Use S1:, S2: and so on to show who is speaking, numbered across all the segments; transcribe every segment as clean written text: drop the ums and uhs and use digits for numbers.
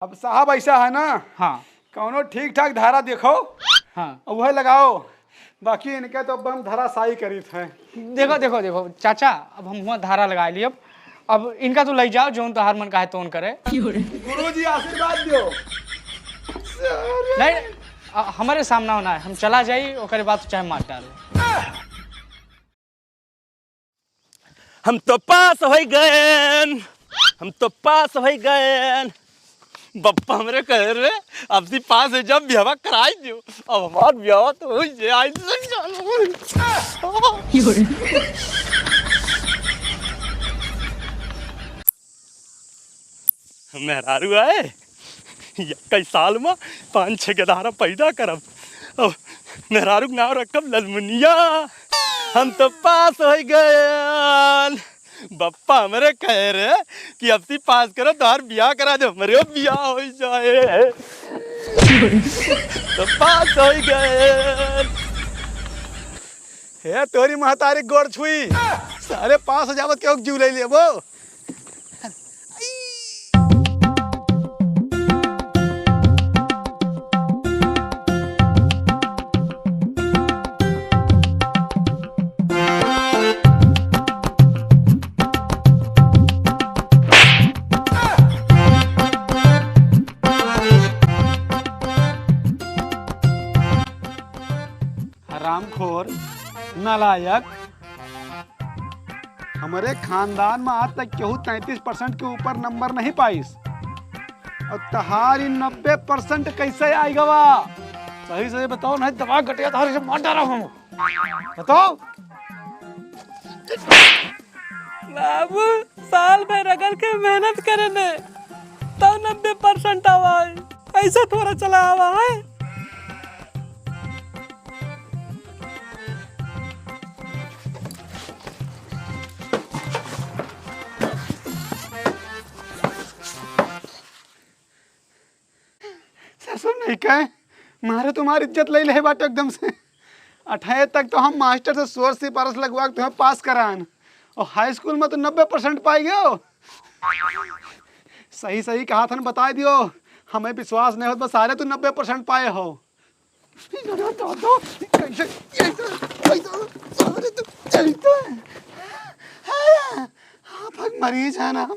S1: अब साहब ऐसा है ना,
S2: हाँ
S1: कौनो ठीक ठाक धारा देखो
S2: हाँ
S1: वह लगाओ, बाकी इनके तो अब हम धराशायी करी थे।
S2: देखो देखो देखो चाचा, अब हम हुआ धारा लगा लिए। अब इनका तो ले जाओ, जो तो हर मन का है तो करे।
S1: गुरुजी आशीर्वाद दो।
S2: नहीं हमारे सामना होना है, हम चला जाई ओकरे बाद तो चाहे मार डालो।
S3: हम तो पास हो गए, हम तो पास हो गए। बप्पा हमरे कह रहे अब सी पास है, जब ब्याह कराई दियो। अब हमार ब्याह तो हो जाए। मेहरारू आए कई साल में 5-6 गधारा पैदा करब। अब मेहरारू नाम रखब ललमुनिया। हम तो पास हो गए। बप्पा हमरे कह रहे कि अब सी पास करो तो हर ब्याह करा दो, हमारे ब्याह हो जाए। तो पास हो गए।
S1: हे तोरी महतारी गोड़ छुई, सारे 5 हजार के जीव ले लिए वो। हरामखोर नालायक, हमारे खानदान में आज तक केहू 33% के ऊपर नंबर नहीं पाइस, और तहारी 90% कैसे आई गवा? सही सही बताओ, नहीं दवा घटिया तहारी से मार डाला हूँ। बताओ।
S3: बाबू साल भर अगर के मेहनत करे ने तो 90% आवा, ऐसा थोड़ा चला आवा है।
S1: ससुर नहीं कहे मारे तुम्हारी इज्जत ले ले बात एकदम से। 28 तक तो हम मास्टर से सोर सिफारिश लगवा के तुम्हें पास करान, और हाई स्कूल में तो 90% पाई गयो। सही सही कहा था, बता दियो, हमें विश्वास नहीं होता, सारे तू 90% पाए हो। मरीज है ना।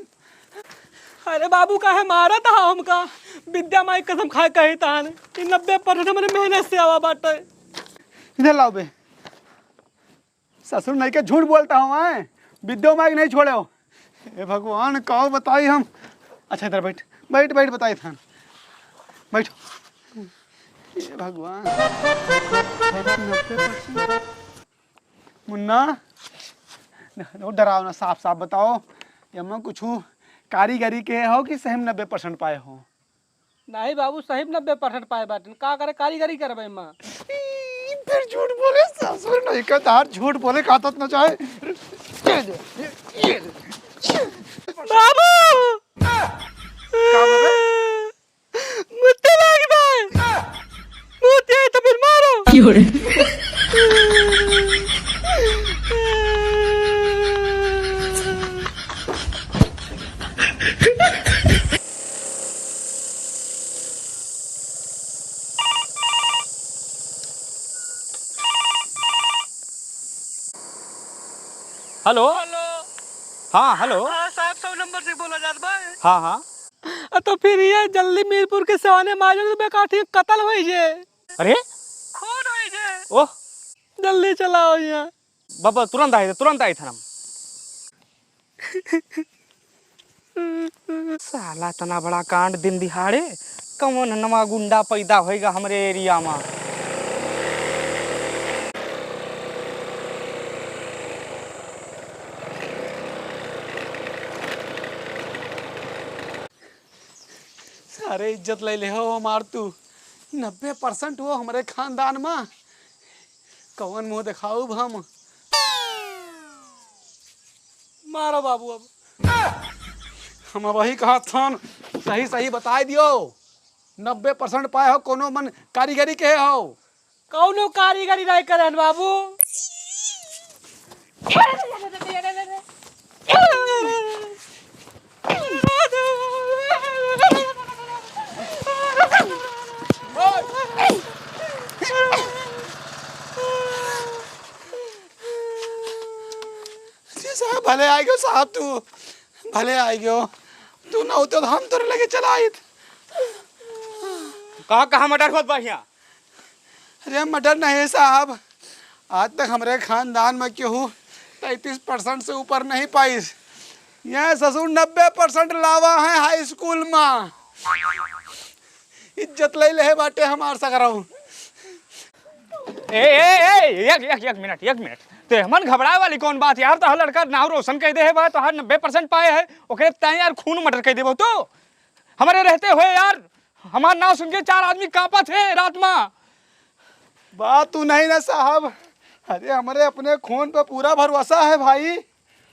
S3: अरे बाबू का है मारा था हमका, विद्या माई कसम खाए कही तान 90% हमारे मेहनत से आवा बाटे।
S1: इधर लाओ बे, ससुर नहीं के झूठ बोलता हूँ मैं, विद्या माई नहीं छोड़े हो। हे भगवान कहो बताई हम। अच्छा इधर बैठ बैठ बैठ, बताई था बैठ। हे भगवान, 90%। मुन्ना डराओ ना, साफ साफ बताओ, यम्मा कुछ कारीगरी के हो कि सही में 90% पाए हो?
S3: नहीं बाबू सही 90% पाए बाटे, का करे कारीगरी करबे मां।
S1: फिर झूठ बोले, ससुर नहीं का तार झूठ बोले कातत न चाहे।
S3: बाबू
S1: का बे?
S3: मुत्ते लाग बे, मुत्ते तो फिर मारो।
S2: Hello
S3: hello.
S2: हाँ हेलो।
S3: हाँ साहब 100 नंबर से बोला जात बा।
S2: हाँ हाँ।
S3: तो फिर ये जल्दी मीरपुर के सवाने माजो बेकाठी कत्ल होई जे।
S2: अरे
S3: खून होई जे।
S2: ओह
S3: जल्दी चलाओ यहाँ।
S2: बाबा तुरंत आई था हम। साला तना बड़ा कांड दिन दिहाड़े, कौन नवा गुंडा पैदा होएगा हमारे एरिया में।
S1: सारे इज्जत ले ले हो मार तू। 90% हो हमारे खानदान में, कौन मुंह दिखाऊ हम?
S3: मारो बाबू अब।
S1: हम वही कहा था, सही सही बता दियो। 90% पाए हो, कोनो मन कारीगरी के हो?
S3: कौनो कारीगरी नहीं करन बाबू।
S1: भले आई गयो साहब, तू भले आई गयो। तू न होते तो हम तोरे लगे चला आइत।
S2: कहाँ कहाँ मटर होत बढ़िया।
S1: अरे मर्डर नहीं साहब, आज तक हमारे खानदान में केहू 33% से ऊपर नहीं पाइस। यह ससुर 90% लावा है हाई स्कूल में। इज्जत ले ले बाटे हमार सकराऊ।
S2: एक मिनट ते मन घबराए वाली कौन बात यार। तो लड़का नाव रोशन कह दे है बा तो 90% पाए है ओकरे तय यार खून मटर कह देबो तो हमारे रहते हुए यार हमार नाव सुन के 4 आदमी कांपा थे रात में।
S1: बात तू नहीं ना साहब, अरे हमारे अपने खून पे पूरा भरोसा है भाई।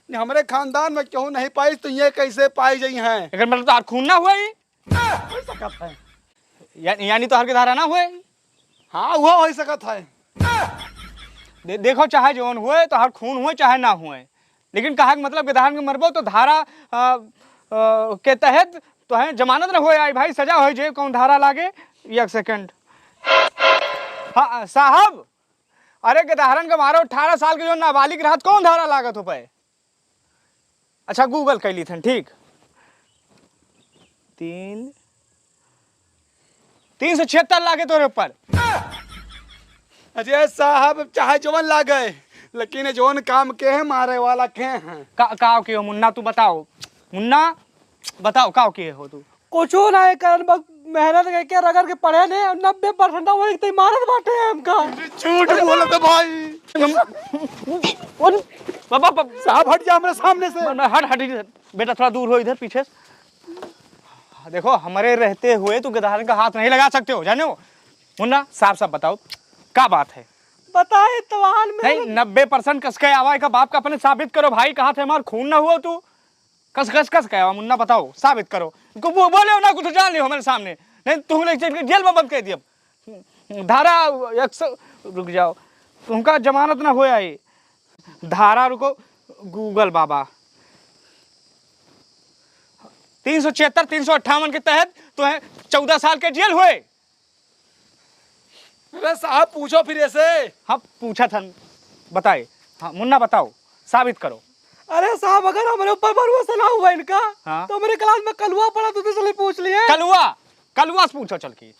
S1: हमारे खानदान में क्यों नहीं पाई तो ये कैसे पाई गई हैं?
S2: अगर मतलब तो खून ना हुआ ही यानी तो हर के धारा ना हुए।
S1: हाँ वो हो सकत है।
S2: देखो चाहे जोन हुए तो हर खून हुए चाहे ना हुए, लेकिन कहा मतलब विधान में मरबो तो धारा के तहत तो है जमानत न होए आई भाई, सजा हो जे कौन धारा लागे। एक सेकंड। हाँ साहब, अरे गदाहरन का मारो 18 साल के जो नाबालिग रहत कौन धारा लागत हो पाए। अच्छा गूगल कर ली थन ठीक। 376 लागे तोरे ऊपर।
S1: अजय साहब चाहे जोन लागे, लेकिन जोन काम के है मारे वाला के हैं।
S2: काव के हो मुन्ना, तू बताओ मुन्ना, बताओ काव के हो तू।
S4: कुछो ना करन बस मेहनत करके रगड़ के पढ़े ने 90% वो एक इमारत बाटे है हमका।
S1: झूठ बोलत है भाई।
S2: बाबा
S1: साहब हट जा हमारे सामने से।
S2: हट इधर बेटा, थोड़ा दूर हो इधर पीछे। देखो हमारे रहते हुए तू गदाहर का हाथ नहीं लगा सकते हो, जाने हो मुन्ना। साफ साफ बताओ क्या बात है।
S4: बताए तवान में
S2: नहीं 90% कस के आवा का बाप का अपने साबित करो भाई। कहा थे हमारा खून ना हुआ तू कस के आवा मुन्ना, बताओ साबित करो। बोले हो ना कुछ जान लियो हमारे सामने, नहीं तुम जेल में बंद कर दिया। धारा 100 रुक जाओ, तुमका जमानत ना हुआ है। धारा रुको गूगल बाबा 376 358 के तहत तो है 14 साल के जेल हुए।
S1: अरे साहब पूछो फिर ऐसे।
S2: हाँ पूछा था, बताए। हाँ मुन्ना बताओ साबित करो।
S4: अरे साहब अगर हमारे ऊपर भरोसा ना हुआ इनका
S2: हाँ?
S4: तो मेरे क्लास में कलुआ पड़ा तो चले पूछ लिए।
S2: कलुआ से पूछो चल के।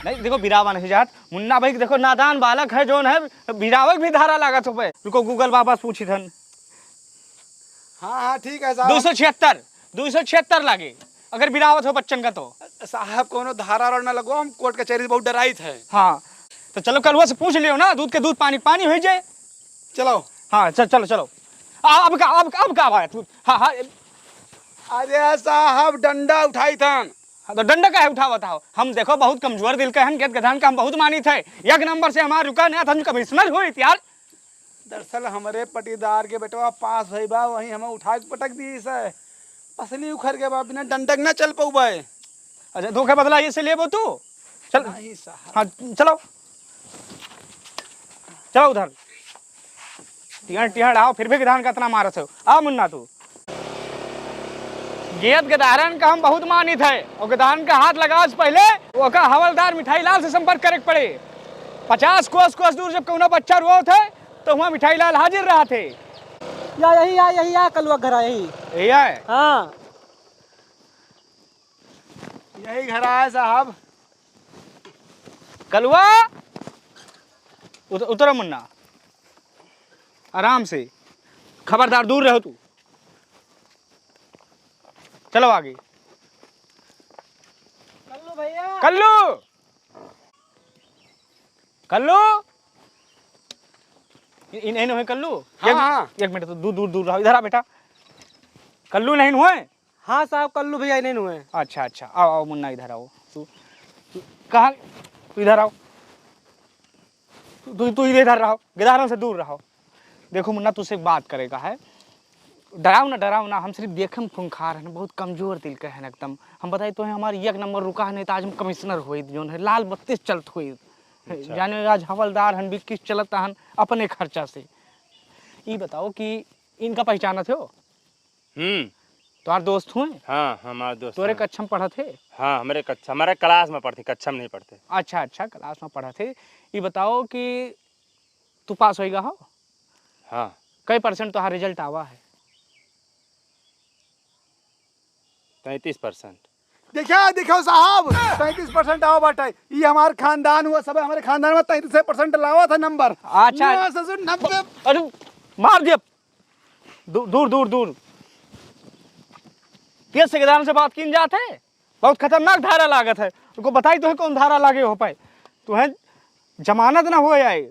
S2: नहीं देखो बिरावा नहीं जात मुन्ना भाई, देखो नादान बालक है जोन है, बिरावक भी धारा लागत हो पे। रुको गूगल बाबा से पूछी थन।
S1: हाँ ठीक है साहब।
S2: 276 लागे अगर बिरावत हो बच्चन का तो।
S1: साहब कोनो धारा और ना लगो, हम कोर्ट कचहरी बहुत डराई थे।
S2: हाँ तो चलो कलुआ से पूछ लियो ना, दूध के दूध पानी पानी हो जाए।
S1: चलो
S2: हाँ चलो अब का बात। हाँ
S1: अरे साहब डंडा उठाई थन।
S2: हाँ तो डंडा का है उठावा था। हम देखो बहुत कमजोर दिल के हैं, गेट गधान का हम बहुत मानी थे। एक नंबर से हमारा रुका नहीं था, कमिश्नर हुई यार।
S1: दरअसल हमारे पटीदार के बेटवा पास है बा, वही हमें उठा के पटक दी से पसली उखड़ के बा, बिना डंडक ना चल पाऊ बा।
S2: अच्छा धोखे बदला ये से ले वो तू चल।
S1: नहीं साहब।
S2: हाँ चलो उधर टिहड़ आओ, फिर भी गधान का इतना मारत हो। आओ मुन्ना तू। गेद गदारन का हम बहुत मानी थे और गदारन का हाथ लगा से पहले वो का हवलदार मिठाई लाल से संपर्क करे पड़े। 50 कोस दूर जब कोनो बच्चा रो थे तो वहाँ मिठाई लाल हाजिर रहा थे।
S4: यही कलुआ घर यही
S2: है।
S4: हाँ
S1: यही घर आया साहब।
S2: कलुआ उतरो मुन्ना आराम से, खबरदार दूर रहो तू। चलो आगे।
S4: कल्लू भैया
S2: कल्लू नहीं हुए कल्लू।
S1: हाँ।
S2: एक मिनट तो दूर रहो, इधर आ बेटा। कल्लू नहीं हुए।
S4: हाँ साहब कल्लू भैया नहीं हुए।
S2: अच्छा आओ मुन्ना इधर आओ। तू कहाँ, तू इधर आओ। तू इधर रहो, गिदारों से दूर रहो। देखो मुन्ना तुझसे बात करेगा है, डराओ ना। हम सिर्फ देखे खूंखार है, बहुत कमजोर दिल के हैं एकदम। हम बताए तो है हमारी 1 नंबर रुका है, नहीं तो आज हम कमिश्नर हुई जो है लाल 32 चलत हुई।
S3: अच्छा।
S2: जाने आज हवलदार हन 21 चलत हन अपने खर्चा से। ये बताओ कि इनका पहचाना थे हो? तुम्हारे दोस्त हुए?
S3: हाँ हमारे दोस्त।
S2: तोरे कक्षा में पढ़ा थे?
S3: हाँ हमारे क्लास में पढ़ते, कक्षा में नहीं पढ़ते।
S2: अच्छा क्लास में पढ़ा थे। ये बताओ कि तू पास होएगा हो?
S3: हाँ
S2: कई परसेंट तुम्हारा रिजल्ट आवा है?
S3: 33%।
S1: देखा देखो साहब 33% आओ बाटे। ये हमारे खानदान हुआ, सब हमारे खानदान में 33% लावा था नंबर।
S2: अच्छा।
S1: ना ससुर 90।
S2: अरे मार दिया। दूर दूर दूर। तेज से गदान से बात की जाते है, बहुत खतरनाक धारा लागत है। तुमको बताई तो है कौन धारा लागे हो पाए, तुम्हें जमानत ना हो जाए।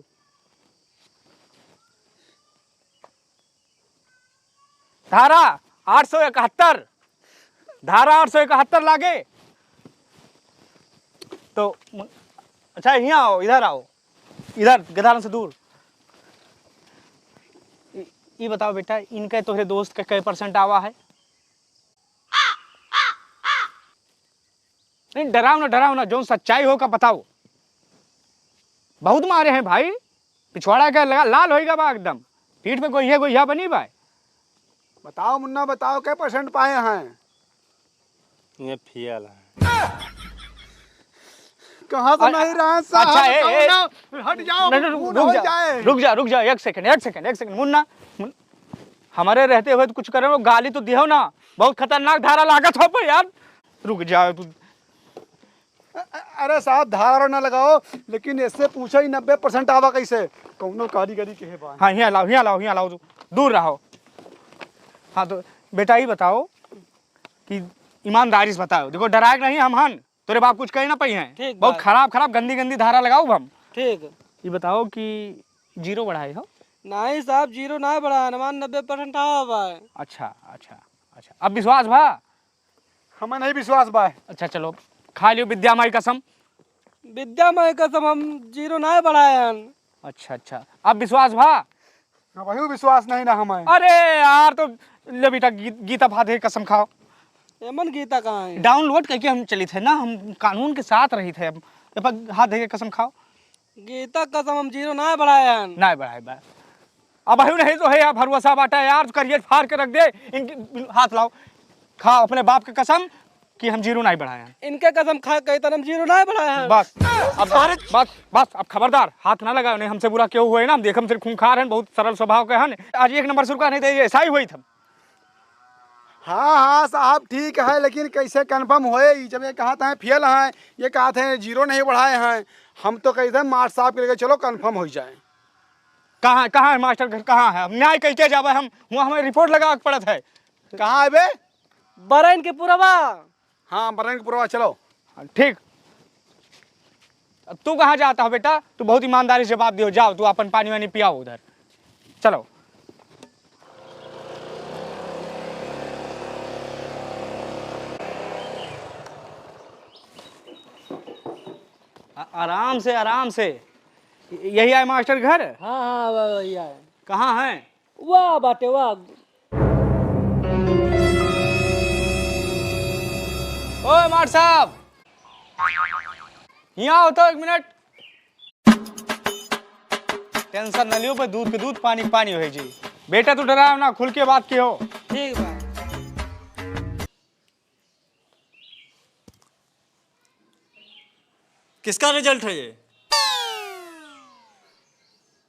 S2: धारा 871, धारा 871 लागे तो। अच्छा यहाँ आओ, इधर आओ, इधर गदान से दूर। ये बताओ बेटा, इनके तोहरे दोस्त का कई परसेंट आवा है? नहीं डराओ ना, जो सच्चाई हो का बताओ। बहुत मारे हैं भाई, पिछवाड़ा का लगा लाल होएगा बा एकदम, पीठ पे गोइया बनी भाई।
S1: बताओ मुन्ना बताओ क्या परसेंट पाए हैं?
S3: ये फेल है।
S1: कहाँ से नहीं रहा साहब?
S2: अच्छा,
S1: हट जाओ, खून हो जाए।
S2: रुक जा, एक सेकंड मुन्ना, हमारे रहते हुए तो कुछ करे, गाली तो दियो ना, बहुत खतरनाक धारा लागत हो पर यार। रुक जाओ तू।
S1: अरे साहब धारा ना लगाओ, लेकिन इससे पूछो ही 90% आवा कैसे? कौनो कारीगरी के है बात।
S2: हाँ यहाँ लाओ तू, दूर रहो। हाँ तो बेटा ये बताओ कि ईमानदारी से बताओ, देखो डराए नहीं हम हन, तेरे बाप कुछ कहे ना पई हैं।
S4: ठीक
S2: बहुत
S4: बात।
S2: खराब गंदी धारा लगाओ हम।
S4: ठीक।
S2: ये बताओ कि जीरो बढ़ाए हो?
S4: नहीं साहब, जीरो ना बढ़ा, हमारा 90% आवा बा।
S2: अच्छा, अब विश्वास भा?
S1: हमें नहीं विश्वास बा।
S2: अच्छा चलो, खा लियो विद्या माई कसम।
S4: विद्या में कसम हम जीरो ना बढ़ाए।
S2: अच्छा, अब विश्वास भा?
S1: वही विश्वास नहीं ना हमें।
S2: अरे यार तो ले बेटा, गीता भादे कसम खाओ।
S4: एमन गीता कहाँ है?
S2: डाउनलोड करके हम चली थे ना, हम कानून के साथ रही थे। अब हाथ धे के कसम खाओ।
S4: गीता कसम हम जीरो ना बढ़ाए।
S2: ना बढ़ाए बा। अब अही नहीं तो है यार, भरोसा बाटा यार, करिए फाड़ के रख दे। इनके हाथ लाओ, खाओ अपने बाप की कसम कि हम जीरो नहीं बढ़ाए हैं।
S4: इनके कसम खा कही तो हम जीरो ना बढ़ाए।
S2: बस अब खबरदार, हाथ ना लगाओ, नहीं हमसे बुरा क्यों हुए ना। हम देखम सिर्फ खूंखार हैं, बहुत सरल स्वभाव के हैं। आज 1 नंबर सुरका नहीं दे, ऐसा ही हुई था।
S1: हाँ साहब ठीक है, लेकिन कैसे कंफर्म होए? जब ये कहा था फेल हैं, ये कहा थे जीरो नहीं बढ़ाए हैं, हम तो कही थे मास्टर साहब के लेके चलो कंफर्म हो जाए।
S2: कहाँ है मास्टर घर, कहाँ है? हम न्याय कैसे जावे, हम वहाँ हमें रिपोर्ट लगा पड़त है।
S1: कहाँ है बे?
S4: बरैन के पुरवा।
S1: हाँ बरनपुरवा चलो।
S2: ठीक। अब तू कहाँ जाता है बेटा? तू बहुत ईमानदारी से बात दियो, जाओ तू अपन पानी वानी पियाओ उधर, चलो। आराम से। यही है मास्टर घर?
S4: हाँ भैया।
S2: कहाँ है?
S4: वाह बाटे वाह।
S2: ओए मास्टर साहब, यहाँ आओ तो 1 मिनट। टेंशन न लियो, दूध के दूध, पानी पानी हो जी। बेटा तू डराओ ना, खुल के बात की हो।
S4: ठीक बा।
S5: किसका रिजल्ट है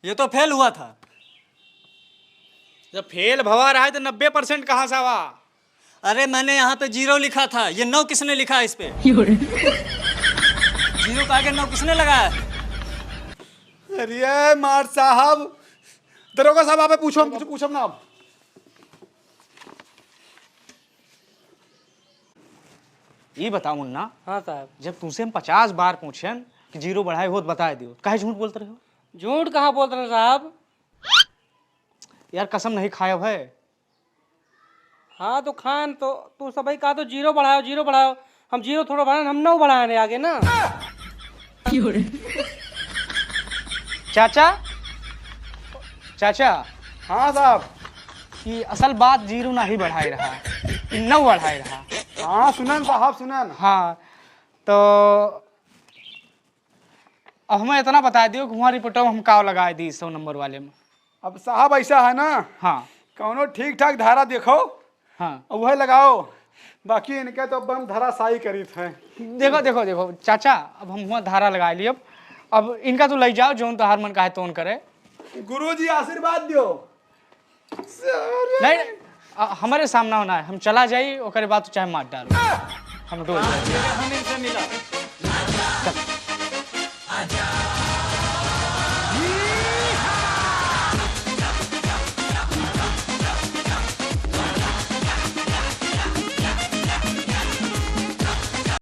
S5: ये तो फेल हुआ था।
S2: जब फेल भवा रहा है तो 90% कहाँ से आवा?
S5: अरे मैंने यहाँ पे जीरो लिखा था, ये 9 किसने लिखा है इस पे? जीरो का आगे 9 किसने लगाया?
S1: अरे मार साहब, दरोगा साहब आप पूछो, हम कुछ पूछो ना। आप
S2: ये बताओ मुन्ना,
S4: हाँ साहब।
S2: जब तुमसे हम 50 बार पूछे कि जीरो बढ़ाए हो तो बता दियो, काहे झूठ बोलते रहे हो?
S4: झूठ कहाँ बोल रहे साहब?
S2: यार कसम नहीं खाया है।
S4: हाँ तो खान तो तू सब कहा तो जीरो बढ़ाओ। हम जीरो थोड़ा बढ़ाए, हम 9 बढ़ाए आगे ना।
S2: चाचा
S1: हाँ साहब।
S2: कि असल बात जीरो नहीं बढ़ाई रहा, 9 बढ़ाई रहा।
S1: हाँ सुनन साहब सुनन।
S2: हाँ तो अब हमें इतना बता दियो कि हमारी रिपोर्ट हम काव लगाए दी 100 नंबर वाले में।
S1: अब साहब ऐसा है ना,
S2: हाँ
S1: कौनो ठीक ठाक धारा देखो
S2: हाँ
S1: और वह लगाओ, बाकी इनके तो बम धराशायी करी थे।
S2: देखो चाचा, अब हम हुआ धारा लगा ली। अब इनका तो ले जाओ, जो तो हर मन का है तो करे।
S1: गुरुजी आशीर्वाद दियो।
S2: नहीं हमारे सामना होना है, हम चला जाई ओकरे बाद चाहे मार डालो, हम डोल जाए।
S5: हम इनसे मिला